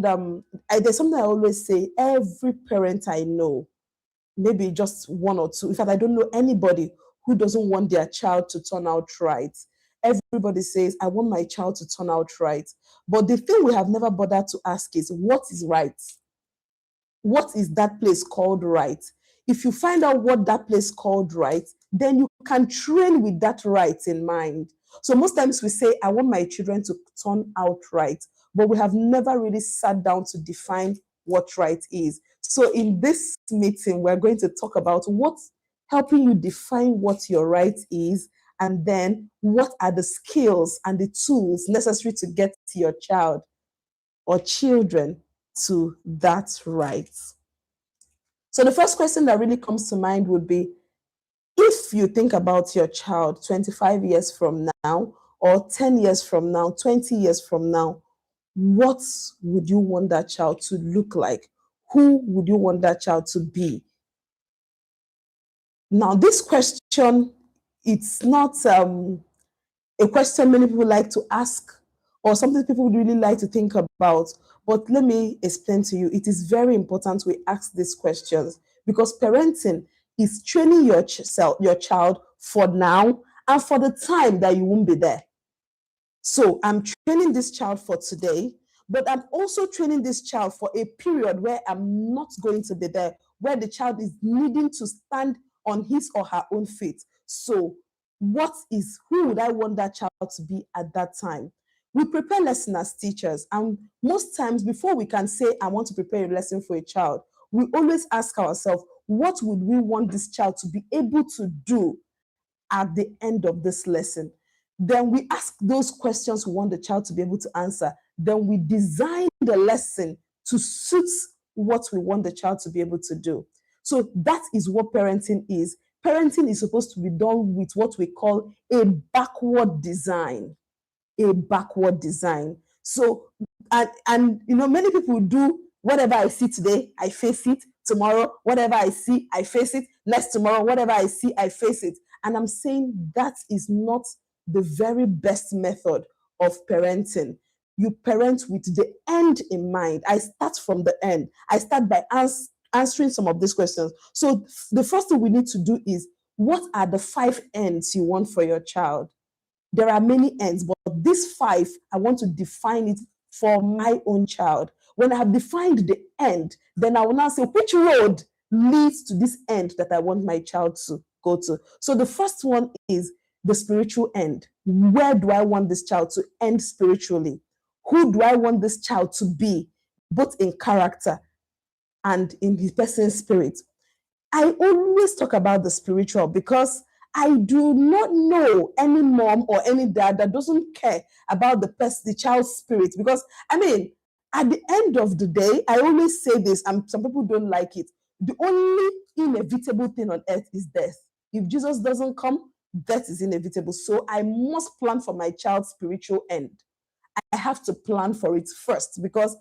there's something I always say: every parent I know, maybe just one or two. In fact, I don't know anybody who doesn't want their child to turn out right. Everybody says, I want my child to turn out right. But the thing we have never bothered to ask is, what is right? What is that place called right? If you find out what that place called right, then you can train with that right in mind. So most times we say, I want my children to turn out right, but we have never really sat down to define what right is. So in this meeting, we're going to talk about what's helping you define what your right is, and then what are the skills and the tools necessary to get your child or children to that right. So the first question that really comes to mind would be, if you think about your child 25 years from now, or 10 years from now, 20 years from now, what would you want that child to look like? Who would you want that child to be? Now, this question, it's not a question many people like to ask, or something people would really like to think about. But let me explain to you, it is very important we ask these questions, because parenting is training your child for now and for the time that you won't be there. So I'm training this child for today, but I'm also training this child for a period where I'm not going to be there, where the child is needing to stand on his or her own feet. So who would I want that child to be at that time? We prepare lessons as teachers, and most times before we can say, I want to prepare a lesson for a child, we always ask ourselves, what would we want this child to be able to do at the end of this lesson? Then we ask those questions we want the child to be able to answer. Then we design the lesson to suit what we want the child to be able to do. So that is what parenting is. Parenting is supposed to be done with what we call a backward design. A backward design. So, and many people do whatever I see today, I face it. Tomorrow, whatever I see, I face it. Next tomorrow, whatever I see, I face it. And I'm saying that is not the very best method of parenting. You parent with the end in mind. I start from the end. I start by answering some of these questions. So the first thing we need to do is, what are the 5 ends you want for your child? There are many ends, but these 5, I want to define it for my own child. When I have defined the end, then I will now say, which road leads to this end that I want my child to go to? So the first one is the spiritual end. Where do I want this child to end spiritually? Who do I want this child to be, both in character and in his person's spirit? I always talk about the spiritual because I do not know any mom or any dad that doesn't care about the child's spirit. Because, at the end of the day, I always say this, and some people don't like it. The only inevitable thing on earth is death. If Jesus doesn't come, death is inevitable. So I must plan for my child's spiritual end. I have to plan for it first, because,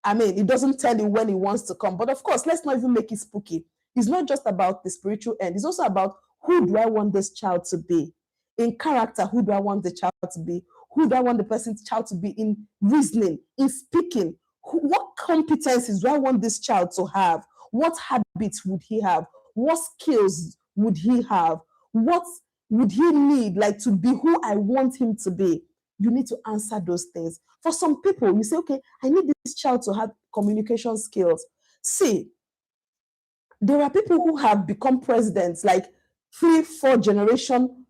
it doesn't tell you when he wants to come. But of course, let's not even make it spooky. It's not just about the spiritual end. It's also about, who do I want this child to be? In character, who do I want the child to be? Who do I want the child to be in reasoning, in speaking? What competencies do I want this child to have? What habits would he have? What skills would he have? What would he need, to be who I want him to be? You need to answer those things. For some people, you say, okay, I need this child to have communication skills. See, there are people who have become presidents, 3, 4 generation,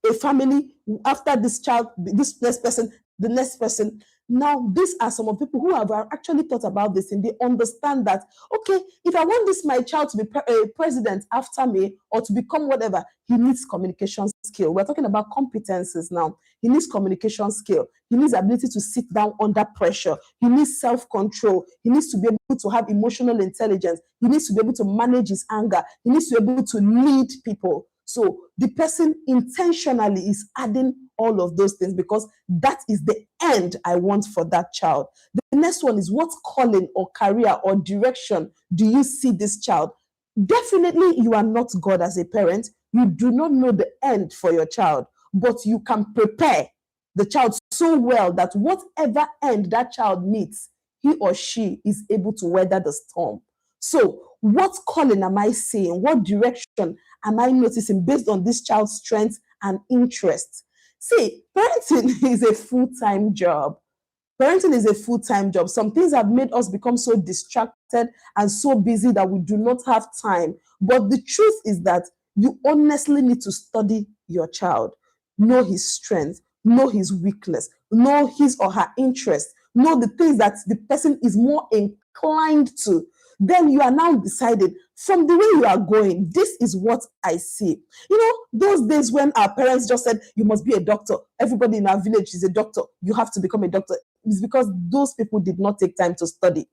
a family, after this child, this next person, the next person. Now, these are some of the people who have actually thought about this, and they understand that, okay, if I want my child to be a president after me, or to become whatever, he needs communication skill. We're talking about competencies now. He needs communication skill. He needs ability to sit down under pressure. He needs self-control. He needs to be able to have emotional intelligence. He needs to be able to manage his anger. He needs to be able to lead people. So the person intentionally is adding all of those things, because that is the end I want for that child. The next one is, what calling or career or direction do you see this child? Definitely, you are not God as a parent. You do not know the end for your child, but you can prepare the child so well that whatever end that child meets, he or she is able to weather the storm. So, what calling am I seeing? What direction am I noticing based on this child's strengths and interests? See, parenting is a full-time job. Parenting is a full-time job. Some things have made us become so distracted and so busy that we do not have time. But the truth is that you honestly need to study your child, know his strength, know his weakness, know his or her interest, know the things that the person is more inclined to. Then you are now decided from the way you are going, this is what I see. You know, those days when our parents just said, you must be a doctor. Everybody in our village is a doctor. You have to become a doctor. It's because those people did not take time to study.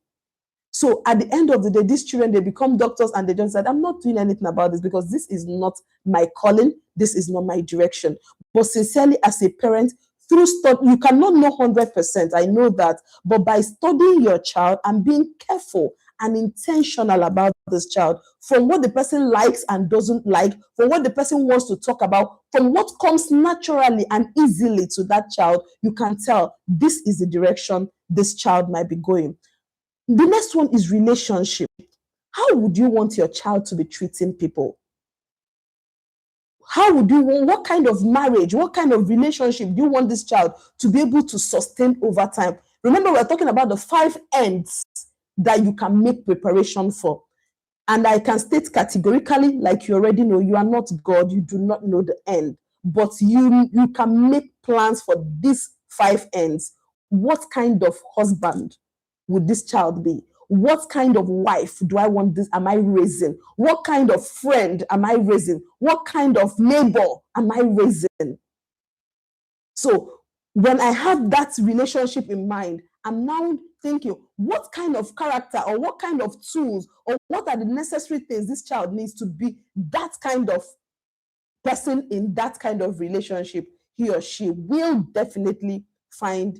So at the end of the day, these children, they become doctors and they just said, I'm not doing anything about this because this is not my calling. This is not my direction. But sincerely, as a parent, through study, you cannot know 100%. I know that. But by studying your child and being careful and intentional about this child, from what the person likes and doesn't like, from what the person wants to talk about, from what comes naturally and easily to that child, you can tell this is the direction this child might be going. The next one is relationship. How would you want your child to be treating people? How would you want, what kind of marriage, what kind of relationship do you want this child to be able to sustain over time? Remember, we're talking about the 5 ends that you can make preparation for. And I can state categorically, like you already know, you are not God, you do not know the end, but you can make plans for these 5 ends. What kind of husband would this child be? What kind of wife do I want this? Am I raising? What kind of friend am I raising? What kind of neighbor am I raising? So when I have that relationship in mind, I'm now thinking, what kind of character or what kind of tools or what are the necessary things this child needs to be that kind of person in that kind of relationship he or she will definitely find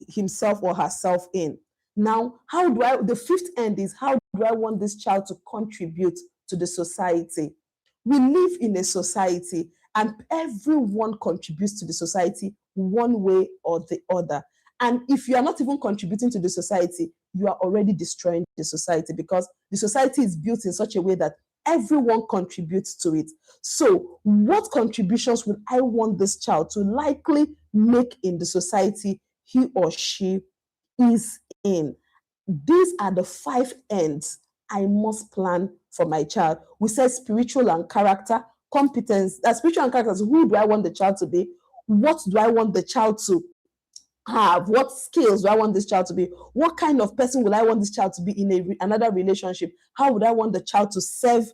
himself or herself in. Now, the 5th end is, how do I want this child to contribute to the society? We live in a society and everyone contributes to the society one way or the other. And if you are not even contributing to the society, you are already destroying the society, because the society is built in such a way that everyone contributes to it. So what contributions would I want this child to likely make in the society he or she is in? These are the 5 ends I must plan for my child. We said spiritual and character, competence. Spiritual and character is, who do I want the child to be? What do I want the child to have? What skills do I want this child to be? What kind of person will I want this child to be in another relationship? How would I want the child to serve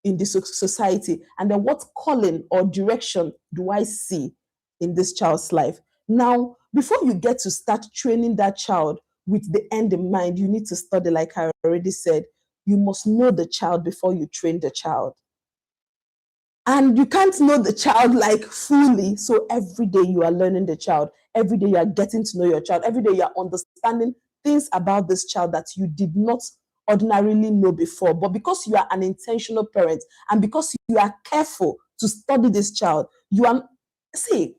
in this society? And then what calling or direction do I see in this child's life? Now, before you get to start training that child with the end in mind, you need to study, like I already said. You must know the child before you train the child. And you can't know the child like fully. So every day you are learning the child. Every day you are getting to know your child. Every day you are understanding things about this child that you did not ordinarily know before. But because you are an intentional parent and because you are careful to study this child, you are, see,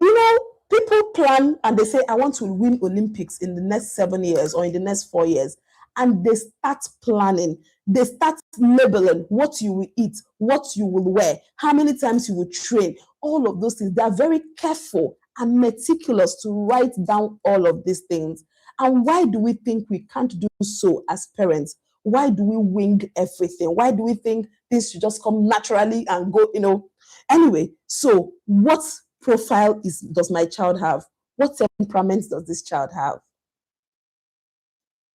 you know, people plan and they say, I want to win Olympics in the next 7 years or in the next 4 years. And they start planning. They start labeling what you will eat, what you will wear, how many times you will train, all of those things. They are very careful and meticulous to write down all of these things. And why do we think we can't do so as parents? Why do we wing everything? Why do we think things should just come naturally and go, you know? Anyway, so what profile does my child have? What temperament does this child have?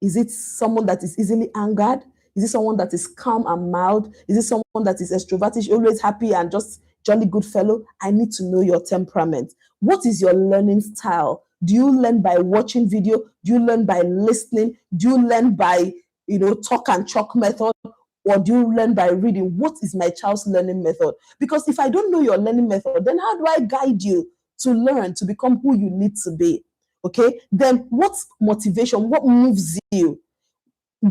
Is it someone that is easily angered? Is it someone that is calm and mild? Is it someone that is extroverted, always happy and just jolly good fellow? I need to know your temperament. What is your learning style? Do you learn by watching video? Do you learn by listening? Do you learn by, talk and chalk method? Or do you learn by reading? What is my child's learning method? Because if I don't know your learning method, then how do I guide you to learn, to become who you need to be? Okay, then what's motivation? What moves you?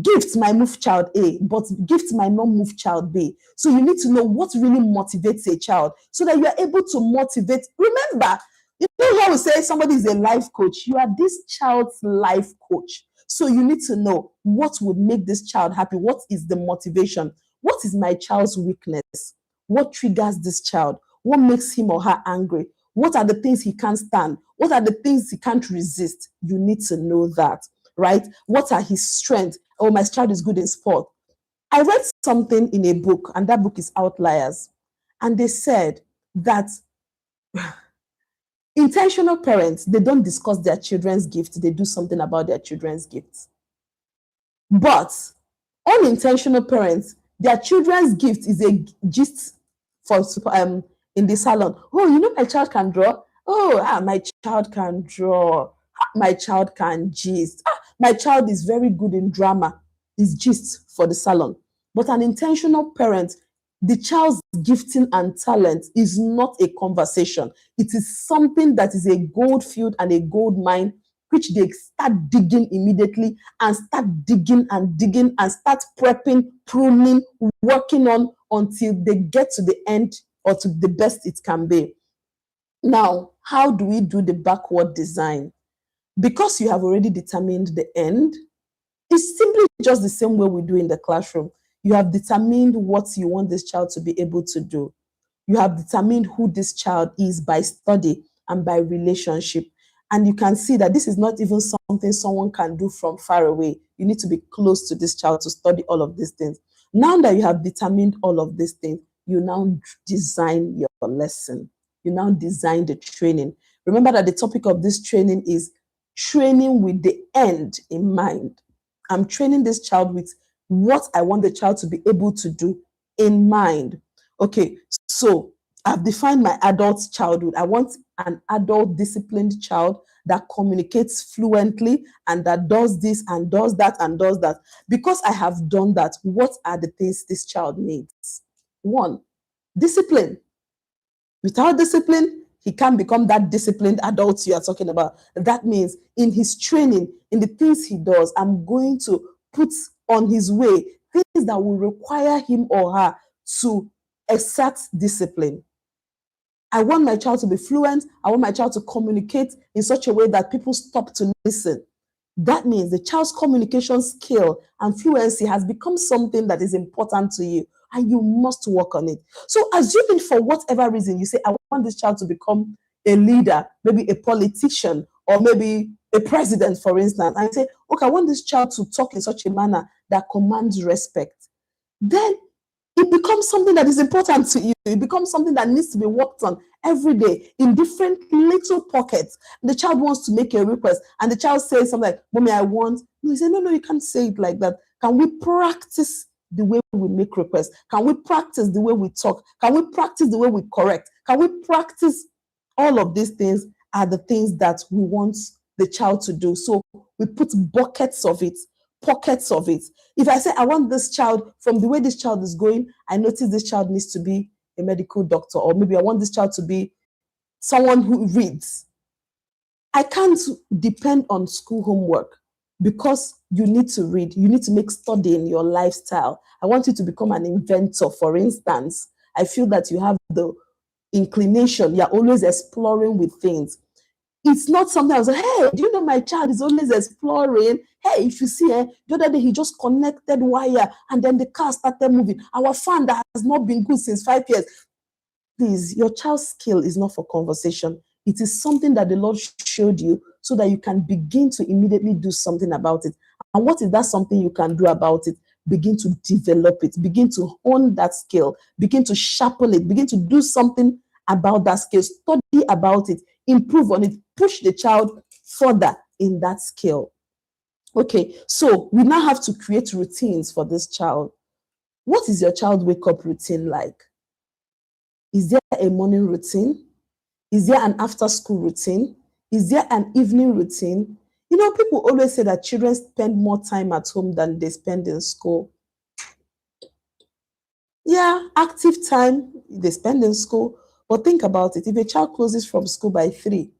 Gifts might move child A, but gifts might not move child B. So you need to know what really motivates a child so that you are able to motivate. Remember, you know how we say somebody is a life coach? You are this child's life coach. So you need to know what would make this child happy. What is the motivation? What is my child's weakness? What triggers this child? What makes him or her angry? What are the things he can't stand? What are the things he can't resist? You need to know that, right? What are his strengths? Oh, my child is good in sport. I read something in a book, and that book is Outliers. And they said that intentional parents, they don't discuss their children's gifts, they do something about their children's gifts. But unintentional parents, their children's gift is a gist for in the salon. Oh, you know, my child can draw. Oh, my child can draw. My child can gist. My child is very good in drama. Is gist for the salon. But an intentional parent, the child's gifting and talent is not a conversation. It is something that is a gold field and a gold mine, which they start digging immediately and start digging and start prepping, pruning, working on until they get to the end or to the best it can be. Now, how do we do the backward design? Because you have already determined the end, it's simply just the same way we do in the classroom. You have determined what you want this child to be able to do. You have determined who this child is by study and by relationship. And you can see that this is not even something someone can do from far away. You need to be close to this child to study all of these things. Now that you have determined all of these things, you now design your lesson. You now design the training. Remember that the topic of this training is training with the end in mind. I'm training this child with what I want the child to be able to do in mind. Okay, so I've defined my adult childhood. I want an adult disciplined child that communicates fluently and that does this and does that and does that. Because I have done that, what are the things this child needs? One, discipline. Without discipline, he can't become that disciplined adult you are talking about. That means in his training, in the things he does, I'm going to put on his way things that will require him or her to exert discipline. I want my child to be fluent. I want my child to communicate in such a way that people stop to listen. That means the child's communication skill and fluency has become something that is important to you, and you must work on it. So assuming for whatever reason you say, I want this child to become a leader, maybe a politician, or maybe a president, for instance, and say, okay, I want this child to talk in such a manner that commands respect. Then it becomes something that is important to you. It becomes something that needs to be worked on every day in different little pockets. The child wants to make a request and the child says something like, Mommy, I want. No, you say, no, you can't say it like that. Can we practice the way we make requests? Can we practice the way we talk? Can we practice the way we correct? Can we practice all of these things are the things that we want the child to do. So we put buckets of it, pockets of it. If I say, I want this child, from the way this child is going, I notice this child needs to be a medical doctor, or maybe I want this child to be someone who reads. I can't depend on school homework because you need to read. You need to make studying your lifestyle. I want you to become an inventor, for instance. I feel that you have the inclination. You're always exploring with things. It's not something I was like, hey, do you know my child is always exploring? Hey, if you see, the other day he just connected wire and then the car started moving. Our fan that has not been good since 5 years. Please, your child's skill is not for conversation. It is something that the Lord showed you so that you can begin to immediately do something about it. And what is that something you can do about it? Begin to develop it. Begin to hone that skill. Begin to sharpen it. Begin to do something about that skill. Study about it. Improve on it. Push the child further in that skill. Okay, so we now have to create routines for this child. What is your child wake-up routine like? Is there a morning routine? Is there an after-school routine? Is there an evening routine? You know, people always say that children spend more time at home than they spend in school. Yeah, active time they spend in school. But think about it. If a child closes from school by 3,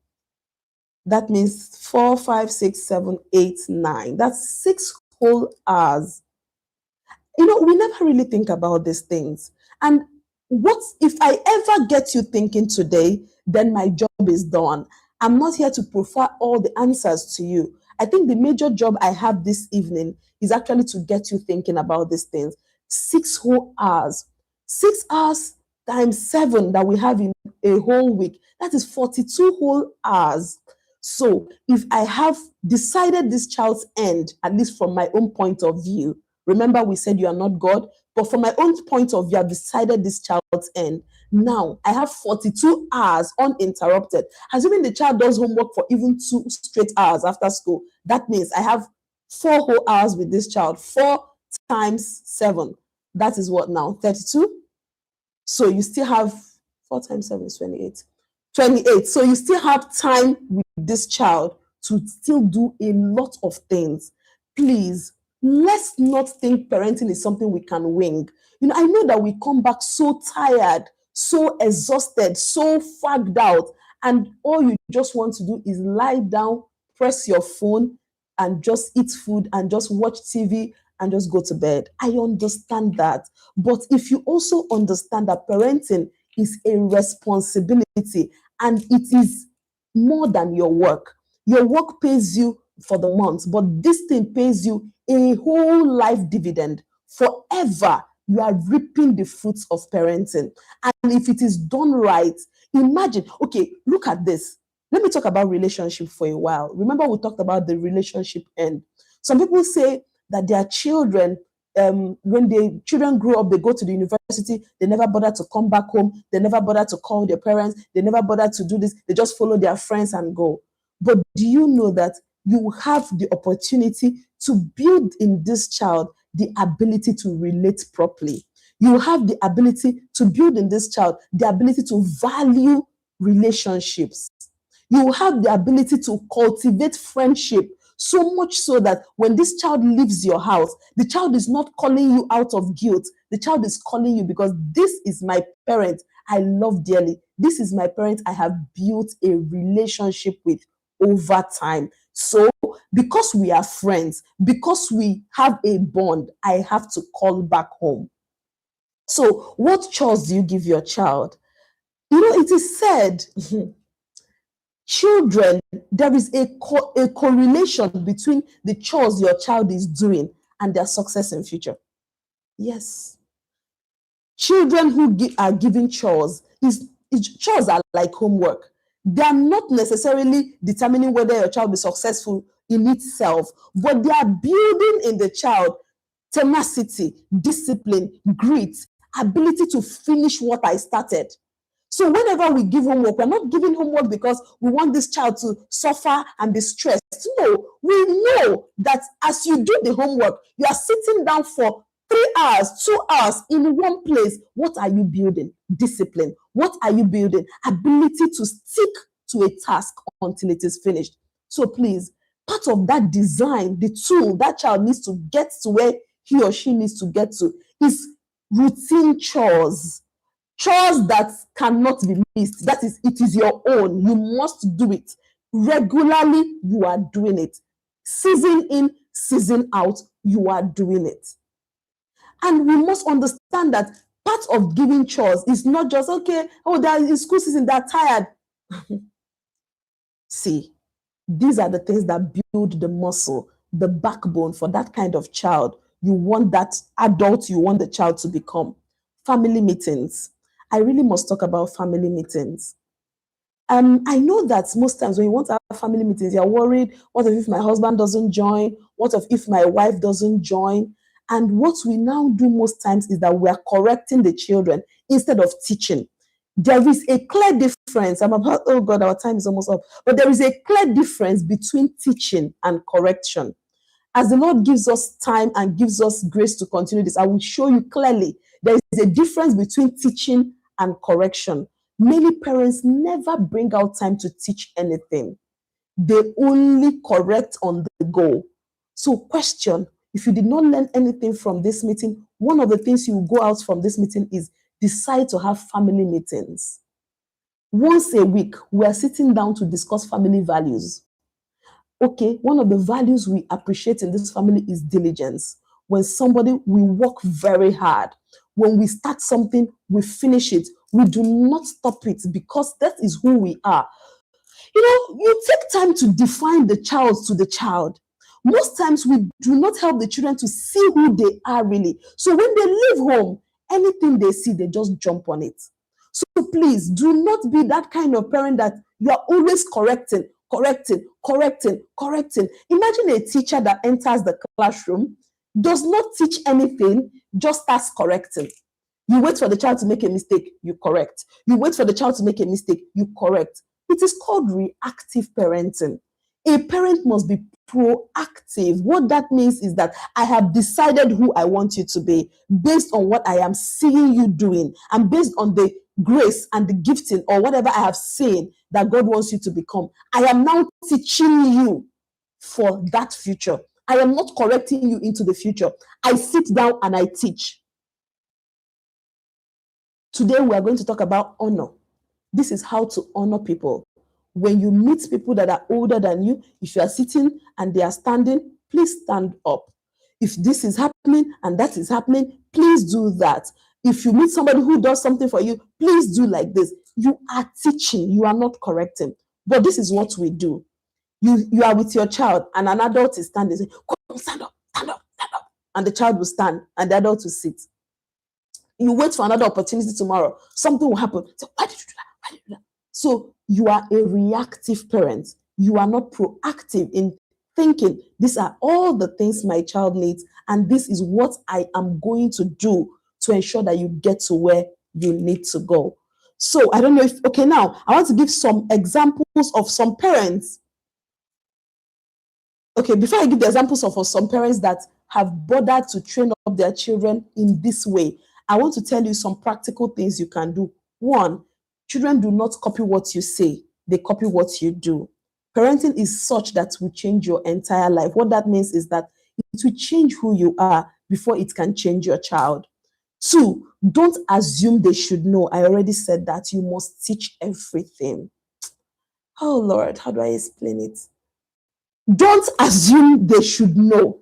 that means 4, 5, 6, 7, 8, 9. That's 6 whole hours. You know, we never really think about these things. And what if I ever get you thinking today, then my job is done. I'm not here to provide all the answers to you. I think the major job I have this evening is actually to get you thinking about these things. 6 whole hours. 6 hours times 7 that we have in a whole week. That is 42 whole hours. So if I have decided this child's end, at least from my own point of view, remember we said you are not God, but from my own point of view, I've decided this child's end. Now I have 42 hours uninterrupted. Assuming the child does homework for even 2 straight hours after school, that means I have 4 whole hours with this child. 4 times 7. That is what now? 32? So you still have 4 times 7 is 28. 28. So you still have time with this child to still do a lot of things. Please, let's not think parenting is something we can wing. I know that we come back so tired, so exhausted, so fagged out, and all you just want to do is lie down, press your phone, and just eat food and just watch TV and just go to bed. I understand that. But if you also understand that parenting is a responsibility and it is more than your work pays you for the month, but this thing pays you a whole life dividend forever. You are reaping the fruits of parenting. And if it is done right, imagine, okay, look at this. Let me talk about relationship for a while. Remember, we talked about the relationship end. Some people say that their children, when the children grow up, they go to the university, they never bother to come back home, they never bother to call their parents, they never bother to do this, they just follow their friends and go. But do you know that you have the opportunity to build in this child the ability to relate properly? You have the ability to build in this child the ability to value relationships. You have the ability to cultivate friendship, so much so that when this child leaves your house, the child is not calling you out of guilt. The child is calling you because this is my parent I love dearly. This is my parent I have built a relationship with over time. So because we are friends, because we have a bond, I have to call back home. So what chores do you give your child? It is said, children, there is a correlation between the chores your child is doing and their success in future. Yes. Children who are given chores, chores are like homework. They are not necessarily determining whether your child is successful in itself, but they are building in the child tenacity, discipline, grit, ability to finish what I started. So whenever we give homework, we're not giving homework because we want this child to suffer and be stressed. No, we know that as you do the homework, you are sitting down for 3 hours, 2 hours in one place. What are you building? Discipline. What are you building? Ability to stick to a task until it is finished. So please, part of that design, the tool that child needs to get to where he or she needs to get to is routine chores. Chores that cannot be missed. That is, it is your own. You must do it. Regularly, you are doing it. Season in, season out, you are doing it. And we must understand that part of giving chores is not just, okay, they're in school season, they're tired. See, these are the things that build the muscle, the backbone for that kind of child. You want that adult you want the child to become. Family meetings. I really must talk about family meetings. I know that most times when you want to have family meetings, you're worried, what if my husband doesn't join? What if my wife doesn't join? And what we now do most times is that we are correcting the children instead of teaching. There is a clear difference. Oh God, our time is almost up. But there is a clear difference between teaching and correction. As the Lord gives us time and gives us grace to continue this, I will show you clearly there is a difference between teaching and correction. Many parents never bring out time to teach anything. They only correct on the go. So question, if you did not learn anything from this meeting, one of the things you go out from this meeting is decide to have family meetings. Once a week, we are sitting down to discuss family values. Okay, one of the values we appreciate in this family is diligence. When we work very hard. When we start something, we finish it. We do not stop it because that is who we are. You take time to define the child to the child. Most times we do not help the children to see who they are really. So when they leave home, anything they see, they just jump on it. So please do not be that kind of parent that you are always correcting, correcting, correcting, correcting. Imagine a teacher that enters the classroom, does not teach anything, just starts correcting. You wait for the child to make a mistake, you correct. You wait for the child to make a mistake, you correct. It is called reactive parenting. A parent must be proactive. What that means is that I have decided who I want you to be based on what I am seeing you doing and based on the grace and the gifting or whatever I have seen that God wants you to become. I am now teaching you for that future. I am not correcting you into the future. I sit down and I teach. Today we are going to talk about honor. This is how to honor people. When you meet people that are older than you, if you are sitting and they are standing, please stand up. If this is happening and that is happening, please do that. If you meet somebody who does something for you, please do like this. You are teaching, you are not correcting. But this is what we do. You are with your child and an adult is standing, saying, "Come, stand up, stand up, stand up." And the child will stand and the adult will sit. You wait for another opportunity tomorrow. Something will happen. So, why did you do that? Why did you do that? So you are a reactive parent. You are not proactive in thinking, these are all the things my child needs, and this is what I am going to do to ensure that you get to where you need to go. So I don't know if, okay, now I want to give some examples of some parents. Okay, before I give the examples of some parents that have bothered to train up their children in this way, I want to tell you some practical things you can do. One, children do not copy what you say, they copy what you do. Parenting is such that will change your entire life. What that means is that it will change who you are before it can change your child. Two, don't assume they should know. I already said that. You must teach everything. Oh Lord, how do I explain it? Don't assume they should know.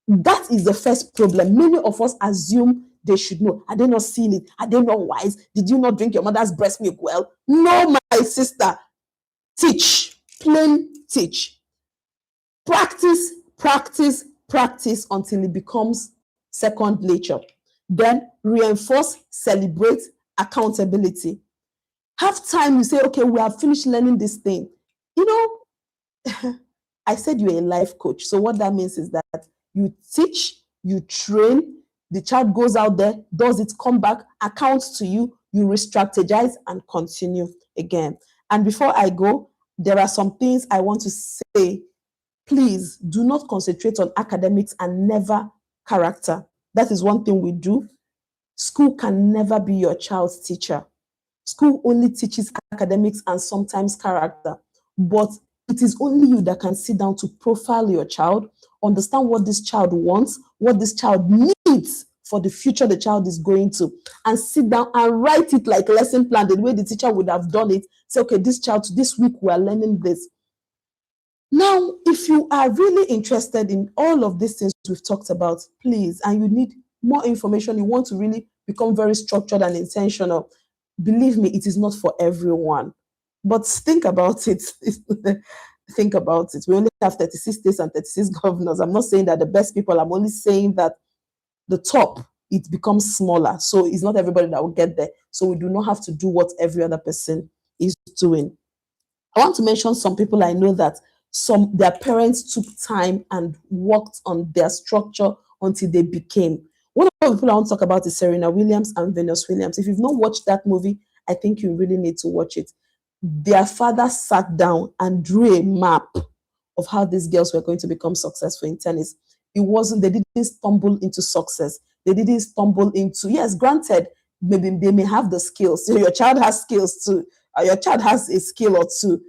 That is the first problem. Many of us assume they should know. Are they not seeing it? Are they not wise? Did you not drink your mother's breast milk well? No, my sister. Teach. Plain teach. Practice, practice, practice until it becomes second nature. Then reinforce, celebrate accountability. Have time, you say, okay, we have finished learning this thing. You know, I said you're a life coach. So what that means is that you teach, you train, the child goes out there, does it, come back, accounts to you, you re-strategize and continue again. And before I go, there are some things I want to say. Please do not concentrate on academics and never character. That is one thing we do. School can never be your child's teacher. School only teaches academics and sometimes character. But it is only you that can sit down to profile your child, understand what this child wants, what this child needs for the future the child is going to, and sit down and write it like a lesson plan, the way the teacher would have done it. Say, okay, this child, this week we are learning this. Now, if you are really interested in all of these things we've talked about, please, and you need more information, you want to really become very structured and intentional, believe me, it is not for everyone. But think about it. Think about it. We only have 36 states and 36 governors. I'm not saying that the best people, I'm only saying that the top, it becomes smaller. So it's not everybody that will get there. So we do not have to do what every other person is doing. I want to mention some people I know that their parents took time and worked on their structure until they became. One of the people I want to talk about is Serena Williams and Venus Williams. If you've not watched that movie, I think you really need to watch it. Their father sat down and drew a map of how these girls were going to become successful in tennis. They didn't stumble into success. They didn't stumble into, yes, granted, maybe they may have the skills. So your child has skills too. Your child has a skill or two.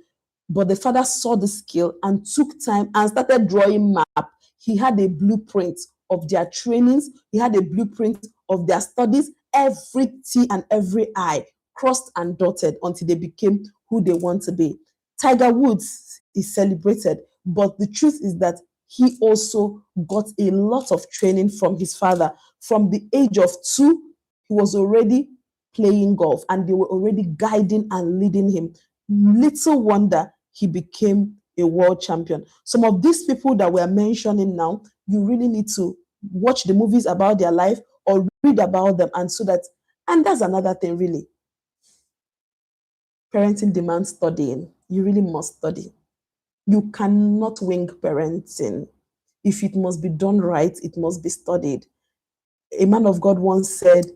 But the father saw the skill and took time and started drawing map. He had a blueprint of their trainings. He had a blueprint of their studies. Every T and every I crossed and dotted until they became who they want to be. Tiger Woods is celebrated, but the truth is that he also got a lot of training from his father. From the age of 2, he was already playing golf and they were already guiding and leading him. Little wonder he became a world champion. Some of these people that we're mentioning now, you really need to watch the movies about their life or read about them. And so that, and that's another thing, really. Parenting demands studying. You really must study. You cannot wing parenting. If it must be done right, it must be studied. A man of God once said,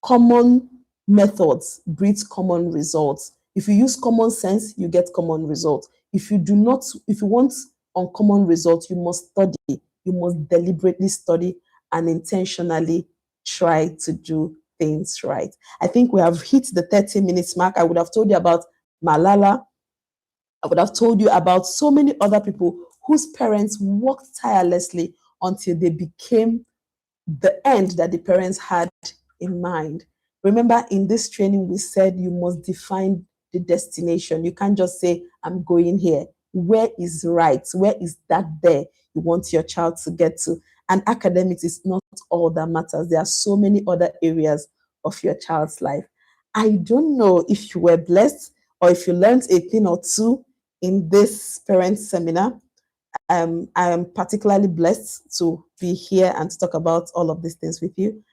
common methods breeds common results. If you use common sense, you get common results. If you do not, if you want uncommon results, you must study. You must deliberately study and intentionally try to do things right. I think we have hit the 30 minutes mark. I would have told you about Malala. I would have told you about so many other people whose parents worked tirelessly until they became the end that the parents had in mind. Remember, in this training, we said you must define the destination. You can't just say, I'm going here. Where is right? Where is that there you want your child to get to? And academics is not all that matters. There are so many other areas of your child's life. I don't know if you were blessed or if you learned a thing or two in this parent seminar. I am particularly blessed to be here and to talk about all of these things with you.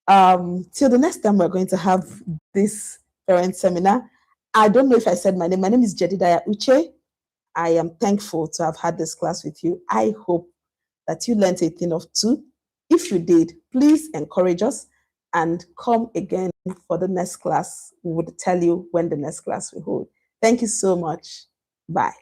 Till the next time we're going to have this parent seminar. I don't know if I said my name. My name is Jedediah Uche. I am thankful to have had this class with you. I hope that you learned a thing or two. If you did, please encourage us and come again for the next class. We would tell you when the next class will hold. Thank you so much. Bye.